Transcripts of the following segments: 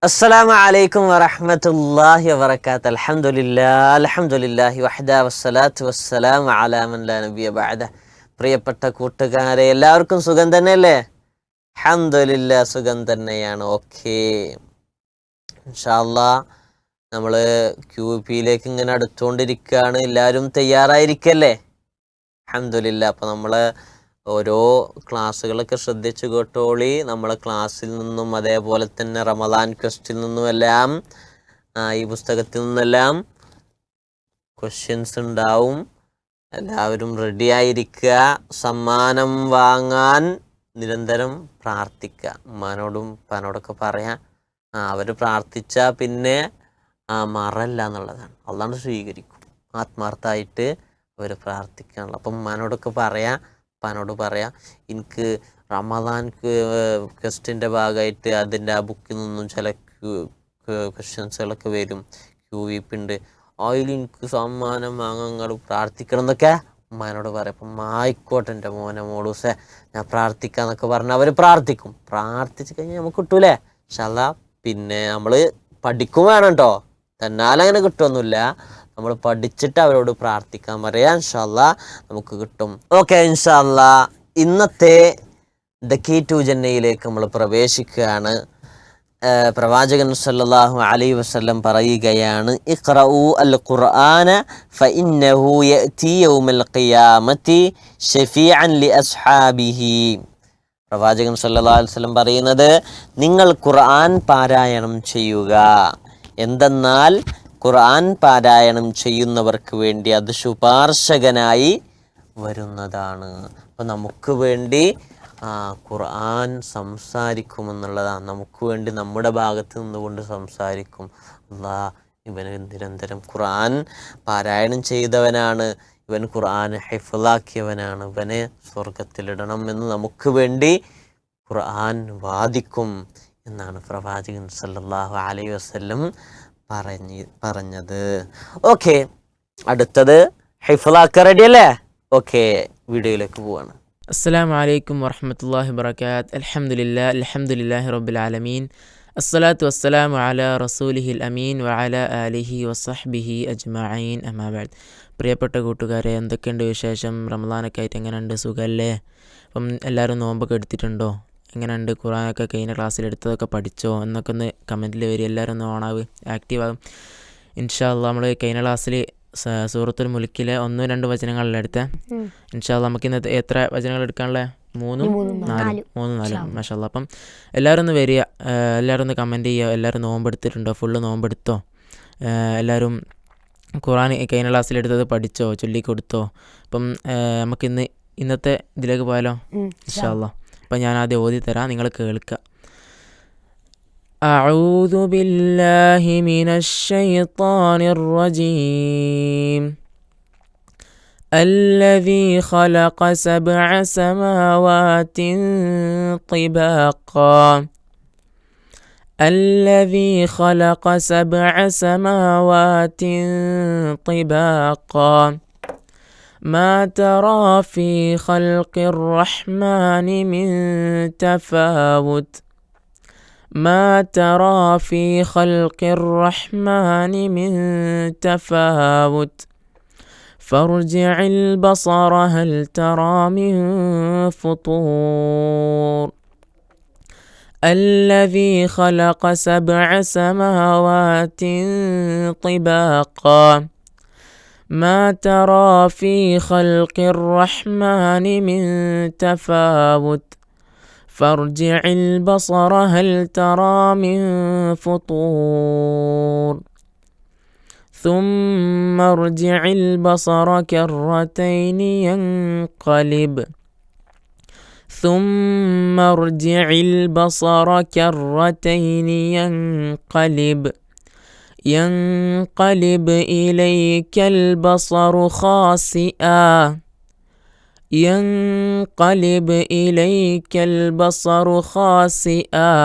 അസ്സലാമു അലൈക്കും വറഹ്മത്തുള്ളാഹി വബറകാത്ത്. അൽഹംദുലില്ലാഹി വഹ്ദ വസ്സലാത്തു വസ്സലാമു അലാ മൻ ലാ നബിയ ബഅദ. പ്രിയപ്പെട്ട കൂട്ടുകാരെ, എല്ലാവർക്കും സുഖം തന്നെയല്ലേ? അൽഹംദുലില്ലാ, സുഖം തന്നെയാണ്. ഓക്കെ, ഇൻഷാ അല്ലാഹ് നമ്മൾ QP ഇങ്ങനെ അടുത്തുകൊണ്ടിരിക്കുകയാണ്. എല്ലാവരും തയ്യാറായിരിക്കല്ലേ? അൽഹംദുലില്ലാ. അപ്പോൾ നമ്മൾ ഓരോ ക്ലാസ്സുകളൊക്കെ ശ്രദ്ധിച്ചു കേട്ടോളി. നമ്മളെ ക്ലാസ്സിൽ നിന്നും അതേപോലെ തന്നെ റമദാൻ ക്വസ്റ്റിൽ നിന്നുമെല്ലാം ഈ പുസ്തകത്തിൽ നിന്നെല്ലാം ക്വസ്റ്റ്യൻസ് ഉണ്ടാവും. എല്ലാവരും റെഡി ആയിരിക്കുക. സമ്മാനം വാങ്ങാൻ നിരന്തരം പ്രാർത്ഥിക്കുക. ഉമ്മാനോടും ഉപ്പാനോടൊക്കെ പറയാം. അവർ പ്രാർത്ഥിച്ചാൽ പിന്നെ മറല്ല എന്നുള്ളതാണ്. അള്ളാഹു സ്വീകരിക്കും. ആത്മാർത്ഥമായിട്ട് അവർ പ്രാർത്ഥിക്കാനുള്ള. അപ്പം ഉമ്മാനോടൊക്കെ പറയാം, ഉപ്പാനോട് പറയാം, എനിക്ക് റമദാൻ ക്വസ്റ്റിൻ്റെ ഭാഗമായിട്ട് അതിൻ്റെ ആ ബുക്കിൽ നിന്നും ചില ക്വസ്റ്റ്യൻസുകളൊക്കെ വരും. QVP ഉണ്ട്, അതിൽ എനിക്ക് സമ്മാനം വാങ്ങാൻ പ്രാർത്ഥിക്കണം എന്നൊക്കെ ഉമ്മാനോട് പറയാം. അപ്പം ആയിക്കോട്ടെ എൻ്റെ മോളൂസേ, ഞാൻ പ്രാർത്ഥിക്കാന്നൊക്കെ പറഞ്ഞാൽ അവർ പ്രാർത്ഥിക്കും. പ്രാർത്ഥിച്ച് കഴിഞ്ഞാൽ നമുക്ക് കിട്ടൂലേ ഇൻഷാ അല്ലാഹ്. പിന്നെ നമ്മൾ പഠിക്കും വേണം കേട്ടോ, തന്നാലും അങ്ങനെ കിട്ടുമൊന്നുമില്ല. നമ്മൾ പഠിച്ചിട്ട് അവരോട് പ്രാർത്ഥിക്കാൻ പറയാം. ഇൻഷാ അല്ലാഹ് നമുക്ക് കിട്ടും. ഓക്കെ, ഇൻഷാ അല്ലാഹ് ഇന്നത്തെ ദ കീ ടു ജന്നയിലേക്ക് നമ്മൾ പ്രവേശിക്കുകയാണ്. പ്രവാചകൻ സല്ലല്ലാഹു അലൈഹി വസല്ലം പറയുകയാണ്, ഇഖ്റഊ അൽ ഖുർആന ഫഇന്നഹു യഅതി യൗമൽ ഖിയാമത്തി ശഫീഅൻ ലി അസ്ഹാബിഹി. പ്രവാചകൻ സല്ലല്ലാഹു അലൈഹി വസല്ലം പറയുന്നത്, നിങ്ങൾ ഖുർആൻ പാരായണം ചെയ്യുക. എന്തെന്നാൽ ഖുർആൻ പാരായണം ചെയ്യുന്നവർക്ക് വേണ്ടി അത് ശുപാർശകനായി വരുന്നതാണ്. അപ്പം നമുക്ക് വേണ്ടി ഖുർആൻ സംസാരിക്കുമെന്നുള്ളതാണ്. നമുക്ക് വേണ്ടി നമ്മുടെ ഭാഗത്ത് നിന്നുകൊണ്ട് സംസാരിക്കും. അല്ലാഹ്, ഇവന് നിരന്തരം ഖുർആൻ പാരായണം ചെയ്തവനാണ്, ഇവൻ ഖുർആൻ ഹിഫ്ളാക്കിയവനാണ്, ഇവനെ സ്വർഗത്തിലിടണം എന്ന് നമുക്ക് വേണ്ടി ഖുർആൻ വാദിക്കും എന്നാണ് പ്രവാചകൻ സല്ലല്ലാഹു അലൈഹി വസല്ലം പറഞ്ഞത്. ഓക്കെ, അടുത്തത് ഹിഫ്ളാക്ക റെഡി അല്ലേ? ഓക്കെ, വീഡിയോയിലേക്ക് പോവാണ്. അസ്സലാമു അലൈക്കും വറഹ്മത്തുള്ളാഹി വബറകാത്ത്. അൽഹംദുലില്ലാഹി റബ്ബിൽ ആലമീൻ. അസ്സലാത്തു വസ്സലാമു അലാ റസൂലിഹിൽ അമീൻ വഅലാ ആലിഹി വസഹ്ബിഹി അജ്മഈൻ, അമ്മാ ബഅദ്. പ്രിയപ്പെട്ട കൂട്ടുകാരെ, എന്തൊക്കെയുണ്ട് വിശേഷം? റമദാനൊക്കെ ആയിട്ട് എങ്ങനെയുണ്ട്? സുഖമല്ലേ? അപ്പം എല്ലാവരും നോമ്പൊക്കെ എടുത്തിട്ടുണ്ടോ? എങ്ങനെയുണ്ട്? ഖുർആനൊക്കെ കഴിഞ്ഞ ക്ലാസ്സിൽ എടുത്തതൊക്കെ പഠിച്ചോ എന്നൊക്കെ ഒന്ന് കമൻറ്റിൽ വരും. എല്ലാവരും ഒന്ന് ഓണാവ്, ആക്റ്റീവാകും. ഇൻഷാ അല്ലാഹ് നമ്മൾ കഴിഞ്ഞ ക്ലാസ്സിൽ സൂറത്തുൽ മുൽക്കിലെ 1-2 വചനങ്ങളല്ലേ എടുത്തേ? ഇൻഷാ അല്ലാഹ് നമുക്ക് ഇന്നത്തെ എത്ര വചനങ്ങൾ എടുക്കാനുള്ളത്? 3-4 മാഷാ അല്ലാഹ്. അപ്പം എല്ലാവരും ഒന്ന് വരിക, എല്ലാവരും ഒന്ന് കമൻറ്റ് ചെയ്യുക. എല്ലാവരും നോമ്പെടുത്തിട്ടുണ്ടോ? ഫുള്ള് നോമ്പെടുത്തോ? എല്ലാവരും ഖുർആൻ കഴിഞ്ഞ ക്ലാസ്സിലെടുത്തത് പഠിച്ചോ? ചൊല്ലിക്കൊടുത്തോ? അപ്പം നമുക്ക് ഇന്നത്തെ ഇതിലേക്ക് പോയാലോ? ഇൻഷാ അല്ലാഹ്. അപ്പം ഞാൻ ആദ്യം ഓതി തരാം, നിങ്ങൾ കേൾക്കുക. أعوذ بالله من الشيطان الرجيم. الذي خلق 7 سماوات طباقا. الذي خلق 7 سماوات طباقا. ما ترى في خلق الرحمن من تفاوت. ما ترى في خلق الرحمن من تفاوت. فارجع البصر هل ترى من فطور. الذي خلق 7 سماوات طباقا. ما ترى في خلق الرحمن من تفاوت. فارجع البصر هل ترى من فطور. ثم ارجع البصر كرتين ينقلب. ثم ارجع البصر كرتين ينقلب إليك البصر خاسئا. ينقلب إليك البصر خاسئا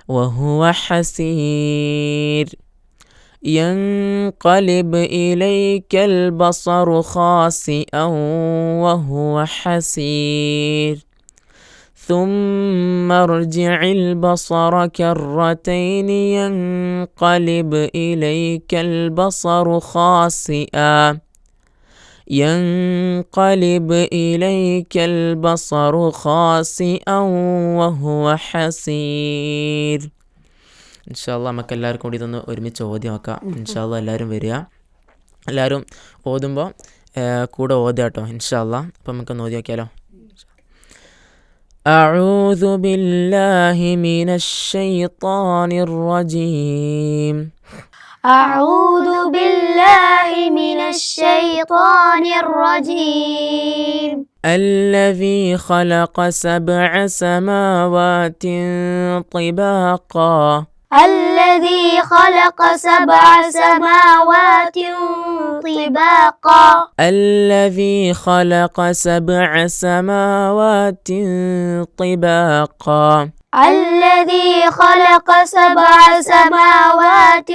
وهو حسير. ينقلب إليك البصر خاسئا وهو حسير. ثم ارجع البصر كرتين ينقلب إليك البصر خاسئا ينقلب إليك البصر خاسئا وهو حسير. ഇൻഷാല്ലാ നമുക്ക് എല്ലാവർക്കും കൂടി ഇതൊന്ന് ഒരുമിച്ച് ഓതി നോക്കാം. ഇൻഷാല്ലാ എല്ലാവരും വരിക. എല്ലാവരും ഓതുമ്പോൾ കൂടെ ഓതുക കേട്ടോ ഇൻഷാല്ലാ. അപ്പം നമുക്കൊന്ന് ഓതി നോക്കിയാലോ. أعوذ بالله من الشيطان الرجيم. أعوذ بالله من الشيطان الرجيم. الذي خلق 7 سماوات طباقا الذي خلق 7 سماوات طباقا الذي خلق 7 سماوات طباقا الذي خلق 7 سماوات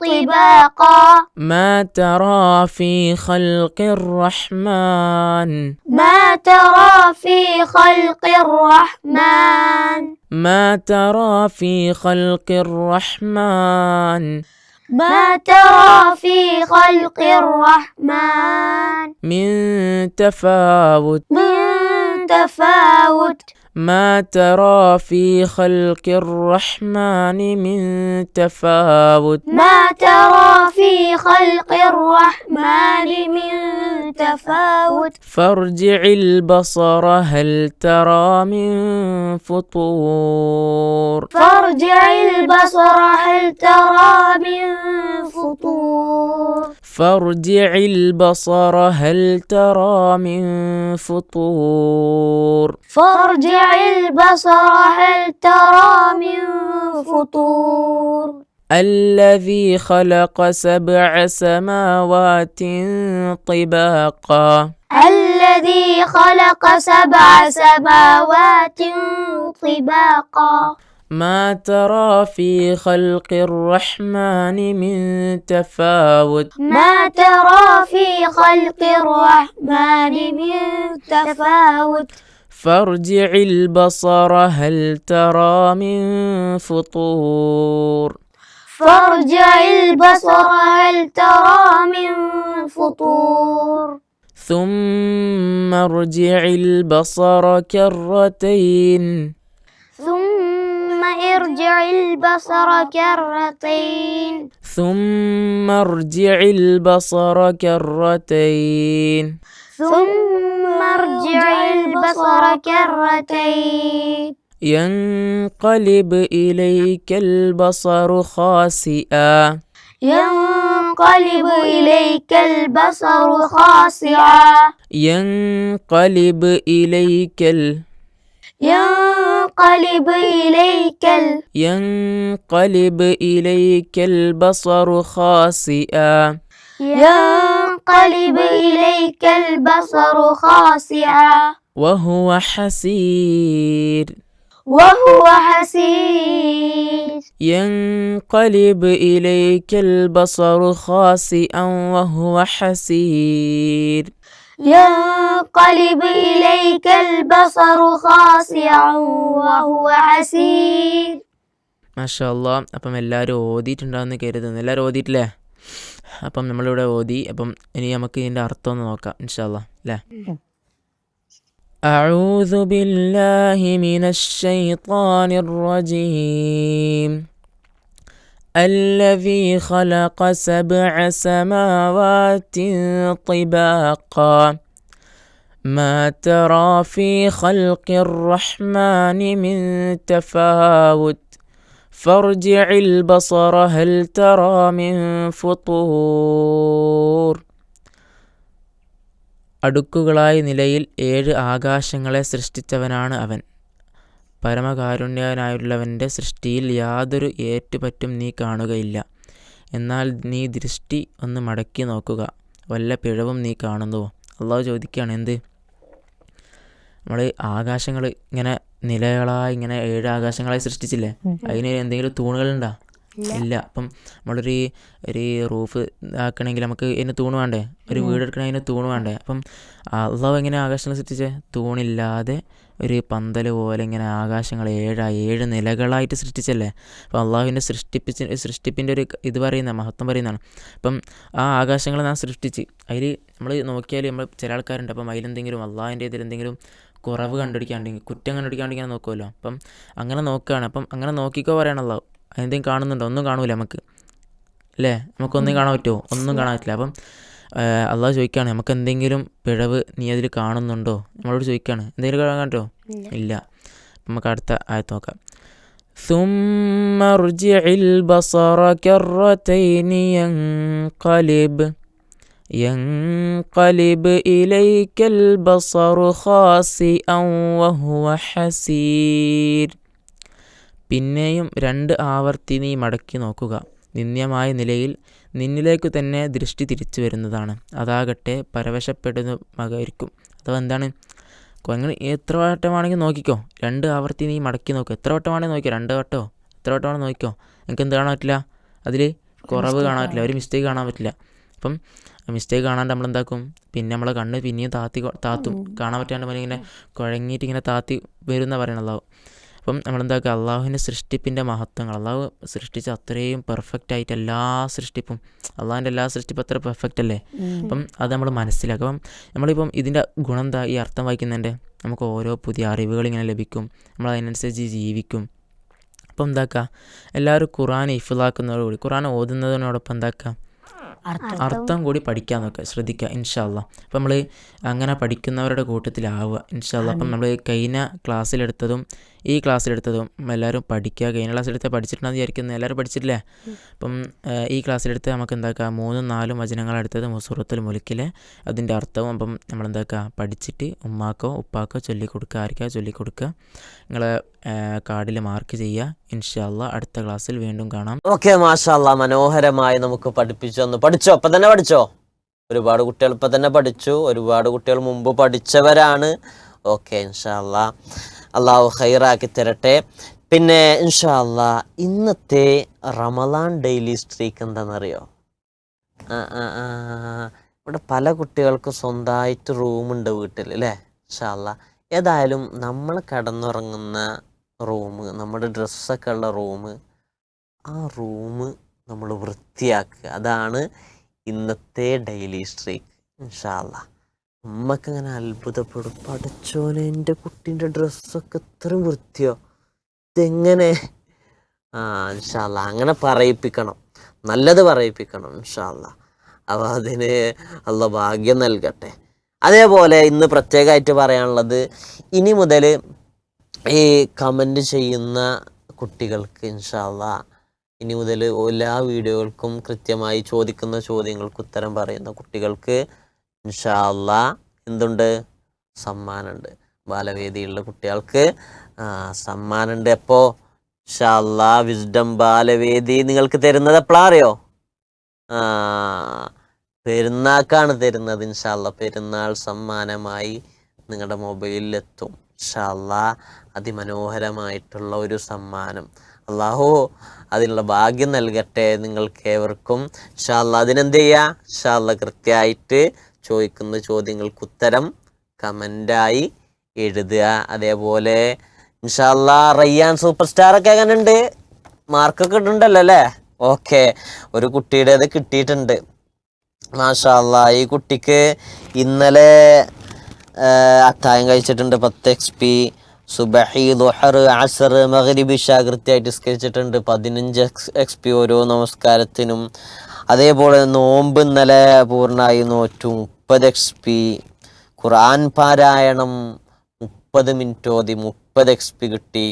طباقا ما ترى في خلق الرحمن ما ترى في خلق الرحمن ما ترى في خلق الرحمن ما ترى في خلق الرحمن من تفاوت من تفاوت ما ترى في خلق الرحمن من تفاوت ما ترى في خلق الرحمن من تفاوت فارجع البصر هل ترى من فطور فارجع البصر هل ترى من فطور فارجع البصر هل ترى من فطور فارجع البصر هل ترى من فطور الذي خلق 7 سماوات طباقا الذي خلق 7 سماوات طباقا ما ترى في خلق الرحمن من تفاوت ما ترى في خلق الرحمن من تفاوت فارجع البصر هل ترى من فطور فارجع البصر هل ترى من فطور ثم ارجع البصر كرتين ثم ارجع البصر كرتين ثم ارجع البصر كرتين ثم ارجع البصر كرتين ينقلب إليك البصر خاسئا ينقلب إليك البصر خاسعا ينقلب إليك ينقلب إليك ينقلب إليك البصر خاسئا ينقلب إليك البصر خاسعا وهو حسير وهو حسير ينقلب إليك البصر خاسئا وهو حسير ينقلب إليك البصر خاسعا وهو حسير. മാഷാ അല്ലാ. അപ്പം എല്ലാവരും ഓതിയിട്ടുണ്ടാകുമെന്ന് കരുതുന്നു. എല്ലാവരും ഓതിയിട്ടില്ലേ? അപ്പം നമ്മളിവിടെ ഓതി. അപ്പം ഇനി നമുക്ക് ഇതിൻ്റെ അർത്ഥം ഒന്ന് നോക്കാം ഇൻഷാ അല്ലാ അല്ലേ. أعوذ بالله من الشيطان الرجيم. الذي خلق 7 سماوات طباقا ما ترى في خلق الرحمن من تفاوت فارجع البصر هل ترى من فطور. അടുക്കുകളായ നിലയിൽ 7 ആകാശങ്ങളെ സൃഷ്ടിച്ചവനാണ് അവൻ. പരമകാരുണ്യനായുള്ളവൻ്റെ സൃഷ്ടിയിൽ യാതൊരു ഏറ്റുപറ്റും നീ കാണുകയില്ല. എന്നാൽ നീ ദൃഷ്ടി ഒന്ന് മടക്കി നോക്കുക, വല്ല പിഴവും നീ കാണുന്നുവോ? അള്ളാഹു ചോദിക്കുകയാണ്, എന്ത്? നമ്മൾ ആകാശങ്ങൾ ഇങ്ങനെ നിലകളായി ഇങ്ങനെ 7 ആകാശങ്ങളായി സൃഷ്ടിച്ചില്ലേ, അതിന് എന്തെങ്കിലും തൂണുകളുണ്ടോ? ഇല്ല. അപ്പം നമ്മളൊരു ഒരു റൂഫ് ആക്കണമെങ്കിൽ നമുക്ക് അതിന് തൂണ് വേണ്ടേ, ഒരു വീട് എടുക്കണമെങ്കിൽ അതിന് തൂണ് വേണ്ടേ. അപ്പം അള്ളാഹു എങ്ങനെ ആകാശങ്ങൾ സൃഷ്ടിച്ചേ? തൂണില്ലാതെ ഒരു പന്തൽ പോലെ ഇങ്ങനെ ആകാശങ്ങൾ 7 നിലകളായിട്ട് സൃഷ്ടിച്ചല്ലേ. അപ്പം അള്ളാഹുവിൻ്റെ സൃഷ്ടിപ്പിൻ്റെ ഒരു ഇത് പറയുന്ന മഹത്വം പറയുന്നതാണ്. അപ്പം ആ ആകാശങ്ങൾ നാം സൃഷ്ടിച്ച് അതിൽ നമ്മൾ നോക്കിയാൽ നമ്മൾ ചില ആൾക്കാരുണ്ട്, അപ്പം അതിലെന്തെങ്കിലും അള്ളാഹിൻ്റെ ഇതിലെന്തെങ്കിലും കുറവ് കണ്ടുപിടിക്കാണ്ടെങ്കിൽ, കുറ്റം കണ്ടുപിടിക്കാണ്ടെങ്കിൽ ഇങ്ങനെ നോക്കുമല്ലോ. അപ്പം അങ്ങനെ നോക്കുകയാണ്. അപ്പം അങ്ങനെ നോക്കിക്കോ പറയണല്ലോ. അതെന്തെങ്കിലും കാണുന്നുണ്ടോ? ഒന്നും കാണൂല നമുക്ക്, അല്ലേ? നമുക്കൊന്നും കാണാൻ പറ്റുമോ? ഒന്നും കാണാൻ പറ്റില്ല. അപ്പം അള്ളാഹ് ചോദിക്കുകയാണ്, നമുക്ക് എന്തെങ്കിലും പിഴവ് നീ അതിൽ കാണുന്നുണ്ടോ? നമ്മളോട് ചോദിക്കുകയാണ്, എന്തെങ്കിലും കാണാൻ പറ്റുമോ? ഇല്ല. നമുക്ക് അടുത്ത ആയത്ത് നോക്കാം. ثم ارجع البصر كرتين ينقلب إليك البصر خاسئا وهو حسير. പിന്നെയും 2 ആവർത്തി നീ മടക്കി നോക്കുക, നിന്ദ്യമായ നിലയിൽ നിന്നിലേക്ക് തന്നെ ദൃഷ്ടി തിരിച്ചു വരുന്നതാണ്, അതാകട്ടെ പരവശപ്പെടുന്നതായിരിക്കും. അഥവാ എന്താണ്? അങ്ങനെ എത്ര വട്ടമാണെങ്കിൽ നോക്കിക്കോ, 2 ആവർത്തി നീ മടക്കി നോക്കുക. എത്ര വട്ടമാണെങ്കിൽ നോക്കിയോ, 2 വട്ടമോ എത്ര വട്ടമാണെങ്കിൽ നോക്കിക്കോ, എനിക്ക് എന്ത് കാണാൻ പറ്റില്ല? അതിൽ കുറവ് കാണാൻ പറ്റില്ല, ഒരു മിസ്റ്റേക്ക് കാണാൻ പറ്റില്ല. അപ്പം മിസ്റ്റേക്ക് കാണാണ്ട് നമ്മളെന്താക്കും? പിന്നെ നമ്മളെ കണ്ണ് പിന്നെയും താത്തും കാണാൻ പറ്റാണ്ട് ഇങ്ങനെ കുഴങ്ങിയിട്ട് ഇങ്ങനെ താത്തി വരുന്ന പറയണല്ലോ. അപ്പം നമ്മളെന്താക്കുക? അള്ളാഹുവിൻ്റെ സൃഷ്ടിപ്പിൻ്റെ മഹത്വങ്ങൾ, അള്ളാഹു സൃഷ്ടിച്ച അത്രയും പെർഫെക്റ്റ് ആയിട്ട് എല്ലാ സൃഷ്ടിപ്പും, അള്ളാഹുവിൻ്റെ എല്ലാ സൃഷ്ടിപ്പും അത്ര പെർഫെക്റ്റ് അല്ലേ. അപ്പം അത് നമ്മൾ മനസ്സിലാക്കുക. അപ്പം നമ്മളിപ്പം ഇതിൻ്റെ ഗുണം എന്താ? ഈ അർത്ഥം വായിക്കുന്നതിൻ്റെ നമുക്ക് ഓരോ പുതിയ അറിവുകൾ ഇങ്ങനെ ലഭിക്കും, നമ്മൾ അതിനനുസരിച്ച് ജീവിക്കും. അപ്പം എന്താക്കുക? എല്ലാവരും ഖുർആൻ ഹിഫ്ളാക്കുന്നതോടുകൂടി, ഖുർആൻ ഓതുന്നതിനോടൊപ്പം എന്താക്കുക? അർത്ഥം കൂടി പഠിക്കാൻ നോക്കുക, ശ്രദ്ധിക്കുക ഇൻഷാ അള്ളാ. അപ്പം നമ്മൾ അങ്ങനെ പഠിക്കുന്നവരുടെ കൂട്ടത്തിലാവുക ഇൻഷാ അള്ളാ. അപ്പം നമ്മൾ കഴിഞ്ഞ ക്ലാസ്സിലെടുത്തതും ഈ ക്ലാസ്സിലെടുത്തതും എല്ലാവരും പഠിക്കുക. കഴിഞ്ഞ ക്ലാസ്സിലെടുത്ത് പഠിച്ചിട്ടുണ്ടെന്ന് വിചാരിക്കുന്നത്, എല്ലാവരും പഠിച്ചിട്ടില്ലേ? അപ്പം ഈ ക്ലാസ്സിലെടുത്ത് നമുക്ക് എന്താക്കുക? 3-4 വചനങ്ങളെടുത്തത് സൂറത്തുൽ മുൽക്കിലെ അതിൻ്റെ അർത്ഥവും അപ്പം നമ്മളെന്താക്കുക? പഠിച്ചിട്ട് ഉമ്മാക്കോ ഉപ്പാക്കോ ചൊല്ലിക്കൊടുക്കുക, ആർക്കാ ചൊല്ലിക്കൊടുക്കുക. നിങ്ങളെ കാർഡിൽ മാർക്ക് ചെയ്യുക. ഇൻഷാ അള്ളാ അടുത്ത ക്ലാസ്സിൽ വീണ്ടും കാണാം. ഓക്കെ, മാഷാ അള്ളാ, മനോഹരമായി നമുക്ക് പഠിപ്പിച്ചു. പഠിച്ചോ? ഇപ്പം തന്നെ പഠിച്ചോ? ഒരുപാട് കുട്ടികൾ ഇപ്പം തന്നെ പഠിച്ചു, ഒരുപാട് കുട്ടികൾ മുമ്പ് പഠിച്ചവരാണ്. ഓക്കെ, ഇൻഷാ അള്ളാ അള്ളാഹു ഖൈറാക്കി തരട്ടെ. പിന്നെ ഇൻഷാ അള്ളാ ഇന്നത്തെ റമദാൻ ഡെയിലി സ്ട്രീക്ക് എന്താണെന്നറിയോ? ഇവിടെ പല കുട്ടികൾക്കും സ്വന്തമായിട്ട് റൂമുണ്ട് വീട്ടിൽ, അല്ലേ? ഇൻഷാ അള്ളാ ഏതായാലും നമ്മൾ കിടന്നുറങ്ങുന്ന റൂം, നമ്മുടെ ഡ്രസ്സൊക്കെ ഉള്ള റൂം, ആ റൂം നമ്മൾ വൃത്തിയാക്കുക. അതാണ് ഇന്നത്തെ ഡെയിലി സ്ട്രീക്ക്. ഇൻഷാ അള്ളാ നമ്മക്കങ്ങനെ അത്ഭുതപ്പെടും, പഠിച്ചോനെ എൻ്റെ കുട്ടീൻ്റെ ഡ്രസ്സൊക്കെ ഇത്രയും വൃത്തിയോ, ഇതെങ്ങനെ? ഇൻഷാ അള്ളാ അങ്ങനെ പറയിപ്പിക്കണം, നല്ലത് പറയിപ്പിക്കണം ഇൻഷാ അള്ളാ. അപ്പോൾ അതിന് അള്ളാഹ് ഭാഗ്യം നൽകട്ടെ. അതേപോലെ ഇന്ന് പ്രത്യേകമായിട്ട് പറയാനുള്ളത്, ഇനി മുതൽ ഈ കമൻറ്റ് ചെയ്യുന്ന കുട്ടികൾക്ക് ഇൻഷാ അള്ളാ ഇനി മുതൽ എല്ലാ വീഡിയോകൾക്കും കൃത്യമായി ചോദിക്കുന്ന ചോദ്യങ്ങൾക്ക് ഉത്തരം പറയുന്ന കുട്ടികൾക്ക് ഇൻഷാ അള്ളാ എന്തുണ്ട്? സമ്മാനമുണ്ട്. ബാലവേദിയുള്ള കുട്ടികൾക്ക് സമ്മാനമുണ്ട്. എപ്പോൾ? ഇൻഷാ അള്ളാ വിസ്ഡം ബാലവേദി നിങ്ങൾക്ക് തരുന്നത് എപ്പോഴാ അറിയോ? പെരുന്നാൾക്കാണ് തരുന്നത്. ഇൻഷാ അള്ളാ പെരുന്നാൾ സമ്മാനമായി നിങ്ങളുടെ മൊബൈലിലെത്തും ഇൻഷാ അള്ളാ. അതിമനോഹരമായിട്ടുള്ള ഒരു സമ്മാനം. അള്ളാഹു അതിനുള്ള ഭാഗ്യം നൽകട്ടെ നിങ്ങൾക്ക് ഏവർക്കും ഇൻഷാ അള്ളാ. അതിനെന്ത് ചെയ്യുക? ഇൻഷാ അള്ളാ കൃത്യമായിട്ട് ചോദിക്കുന്ന ചോദ്യങ്ങൾക്ക് ഉത്തരം കമൻ്റായി എഴുതുക. അതേപോലെ ഇൻഷാ അള്ളാ റയ്യാൻ സൂപ്പർ സ്റ്റാറൊക്കെ എങ്ങനെ ഉണ്ട്? മാർക്കൊക്കെ ഇട്ടുണ്ടല്ലോ അല്ലേ? ഓക്കെ, ഒരു കുട്ടിയുടേത് കിട്ടിയിട്ടുണ്ട്. മാഷാ അള്ളാ ഈ കുട്ടിക്ക് ഇന്നലെ അത്തായം കഴിച്ചിട്ടുണ്ട് 10 XP. സുബഹി, ദുഹർ, അസർ, മഗ്രിബ്, ഇശാ കൃത്യമായിട്ട് നിസ്കരിച്ചിട്ടുണ്ട്. 15 XP ഓരോ നമസ്കാരത്തിനും. അതേപോലെ നോമ്പ് ഇന്നലെ പൂർണ്ണമായി നോറ്റു, 30 XP. ഖുർആൻ പാരായണം 30 മിനിറ്റ് ഓതി 30 XP കിട്ടി.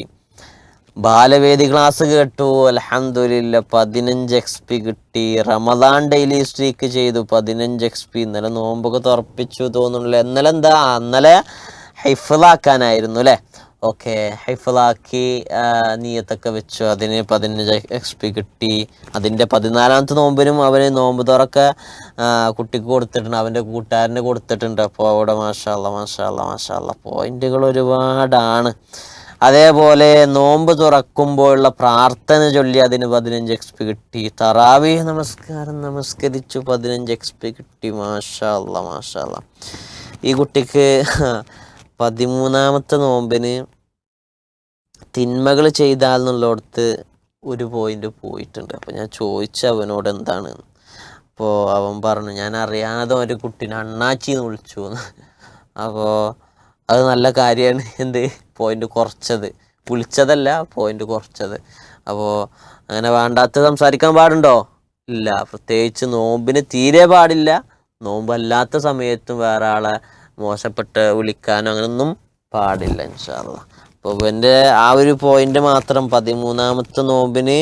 ബാലവേദി ക്ലാസ് കേട്ടു, അൽഹംദുലില്ലാ 15 XP കിട്ടി. റമദാൻ ഡെയിലി സ്ട്രീക്ക് ചെയ്തു 15 XP. ഇന്നലെ നോമ്പൊക്കെ തുറപ്പിച്ചു തോന്നുന്നില്ല. ഇന്നലെ ഹൈഫിളാക്കാനായിരുന്നു അല്ലേ? ഓക്കെ, ഹൈഫിളാക്കി നിയത്തൊക്കെ വെച്ചു, അതിന് 15 XP കിട്ടി. അതിൻ്റെ 14ാമത്തെ നോമ്പിനും അവന് നോമ്പ് തുറക്കെ കുട്ടിക്ക് കൊടുത്തിട്ടുണ്ട്, അവൻ്റെ കൂട്ടുകാരന് കൊടുത്തിട്ടുണ്ട്. അപ്പോൾ അവിടെ മാഷാ അല്ലാ മാഷാ അല്ലാ മാഷാ അല്ലാ പോയിന്റുകൾ ഒരുപാടാണ്. അതേപോലെ നോമ്പ് തുറക്കുമ്പോഴുള്ള പ്രാർത്ഥന ചൊല്ലി അതിന് 15 XP കിട്ടി. തറാവീഹ് നമസ്കാരം നമസ്കരിച്ചു 15 XP കിട്ടി. മാഷാ അല്ലാ മാഷാ അല്ലാ. ഈ കുട്ടിക്ക് 13ാമത്തെ നോമ്പിന് തിന്മകൾ ചെയ്താൽ എന്നുള്ളിടത്ത് 1 പോയിന്റ് പോയിട്ടുണ്ട്. അപ്പോൾ ഞാൻ ചോദിച്ചു അവനോട് എന്താണ്. അപ്പോൾ അവൻ പറഞ്ഞു, ഞാൻ അറിയാതെ ഒരു കുട്ടീനെ അണ്ണാച്ചിന്ന് വിളിച്ചു എന്ന്. അപ്പോൾ അത് നല്ല കാര്യമാണ്. എന്ത് പോയിന്റ് കുറച്ചത്, വിളിച്ചതല്ല പോയിന്റ് കുറച്ചത്. അപ്പോൾ അങ്ങനെ വേണ്ടാത്ത സംസാരിക്കാൻ പാടുണ്ടോ? ഇല്ല. പ്രത്യേകിച്ച് നോമ്പിന് തീരെ പാടില്ല. നോമ്പല്ലാത്ത സമയത്തും വേറെ ആളെ മോശപ്പെട്ട് വിളിക്കാനോ അങ്ങനെയൊന്നും പാടില്ല ഇൻഷാ അല്ലാഹ്. അപ്പോൾ ഇവൻ്റെ ആ ഒരു പോയിന്റ് മാത്രം 13ാമത്തെ നോമ്പിന്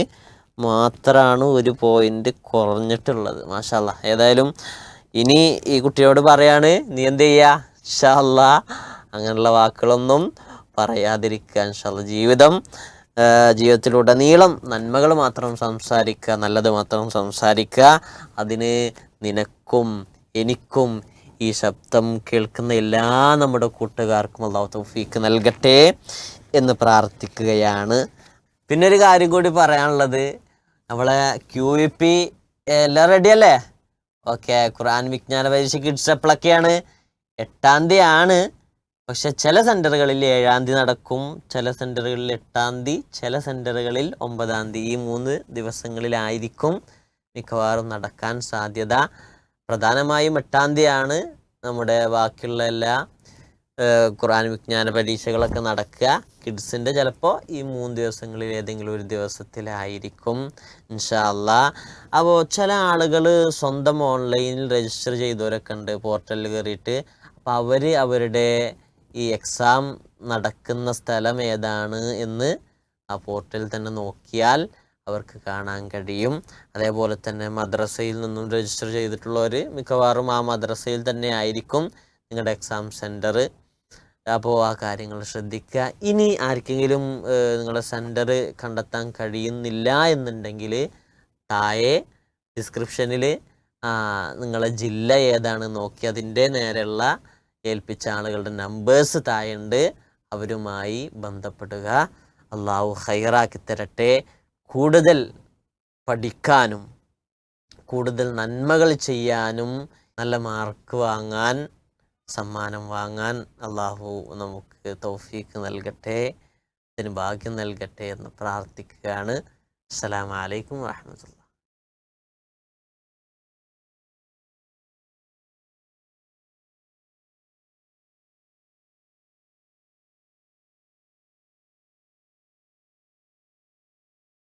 മാത്രമാണ് 1 പോയിന്റ് കുറഞ്ഞിട്ടുള്ളത്. മാഷാ അല്ലാഹ്. ഏതായാലും ഇനി ഈ കുട്ടിയോട് പറയാണ്, നീ എന്ത് ചെയ്യുക ഇൻഷാ അല്ലാഹ് അങ്ങനെയുള്ള വാക്കുകളൊന്നും പറയാതിരിക്കുക ഇൻഷാ അല്ലാഹ്. ജീവിതത്തിലുടനീളം നന്മകൾ മാത്രം സംസാരിക്കുക, നല്ലത് മാത്രം സംസാരിക്കുക. അതിന് നിനക്കും എനിക്കും ഈ ശബ്ദം കേൾക്കുന്ന എല്ലാ നമ്മുടെ കൂട്ടുകാർക്കും അല്ലാഹു തൗഫീക്ക് നൽകട്ടെ എന്ന് പ്രാർത്ഥിക്കുകയാണ്. പിന്നെ ഒരു കാര്യം കൂടി പറയാനുള്ളത്, നമ്മളെ QVP എല്ലാം റെഡിയല്ലേ? ഓക്കെ. ഖുർആൻ വിജ്ഞാന പരീക്ഷ കിഡ്സ് എപ്പോഴൊക്കെയാണ്? 8-ാം തീയതി ആണ്. പക്ഷെ ചില സെൻറ്ററുകളിൽ 7-ാം തീയതി നടക്കും, ചില സെൻറ്ററുകളിൽ 8-ാം തീയതി, ചില സെൻറ്ററുകളിൽ 9-ാം തീയതി. ഈ 3 ദിവസങ്ങളിലായിരിക്കും മിക്കവാറും നടക്കാൻ സാധ്യത. പ്രധാനമായും 8-ാം തീയതി ആണ് നമ്മുടെ ബാക്കിയുള്ള എല്ലാ ഖുർആൻ വിജ്ഞാന പരീക്ഷകളൊക്കെ നടക്കുക. കിഡ്സിൻ്റെ ചിലപ്പോൾ ഈ 3 ദിവസങ്ങളിൽ ഏതെങ്കിലും ഒരു ദിവസത്തിലായിരിക്കും ഇൻഷാ അല്ലാഹ്. അപ്പോൾ ചില ആളുകൾ സ്വന്തം ഓൺലൈനിൽ രജിസ്റ്റർ ചെയ്തവരൊക്കെ ഉണ്ട് പോർട്ടലിൽ കയറിയിട്ട്. അപ്പോൾ അവരുടെ ഈ എക്സാം നടക്കുന്ന സ്ഥലം ഏതാണ് എന്ന് ആ പോർട്ടലിൽ തന്നെ നോക്കിയാൽ അവർക്ക് കാണാൻ കഴിയും. അതേപോലെ തന്നെ മദ്രസയിൽ നിന്നും രജിസ്റ്റർ ചെയ്തിട്ടുള്ളവർ മിക്കവാറും ആ മദ്രസയിൽ തന്നെ ആയിരിക്കും നിങ്ങളുടെ എക്സാം സെൻറ്റർ. അപ്പോൾ ആ കാര്യങ്ങൾ ശ്രദ്ധിക്കുക. ഇനി ആർക്കെങ്കിലും നിങ്ങളുടെ സെൻറ്റർ കണ്ടെത്താൻ കഴിയുന്നില്ല എന്നുണ്ടെങ്കിൽ താഴെ ഡിസ്ക്രിപ്ഷനിൽ നിങ്ങളെ ജില്ല ഏതാണ് നോക്കി അതിൻ്റെ നേരെയുള്ള ഏൽപ്പിച്ച ആളുകളുടെ നമ്പേഴ്സ് താഴെയുണ്ട്. അവരുമായി ബന്ധപ്പെടുക. അള്ളാഹു ഖൈറാക്കി തരട്ടെ. കൂടുതൽ പഠിക്കാനും കൂടുതൽ നന്മകൾ ചെയ്യാനും നല്ല മാർക്ക് വാങ്ങാൻ, സമ്മാനം വാങ്ങാൻ അള്ളാഹു നമുക്ക് തൗഫീക്ക് നൽകട്ടെ, അതിന് ഭാഗ്യം നൽകട്ടെ എന്ന് പ്രാർത്ഥിക്കുകയാണ്. അസ്സലാമു അലൈക്കും വറഹ്മത്തുള്ളാഹി.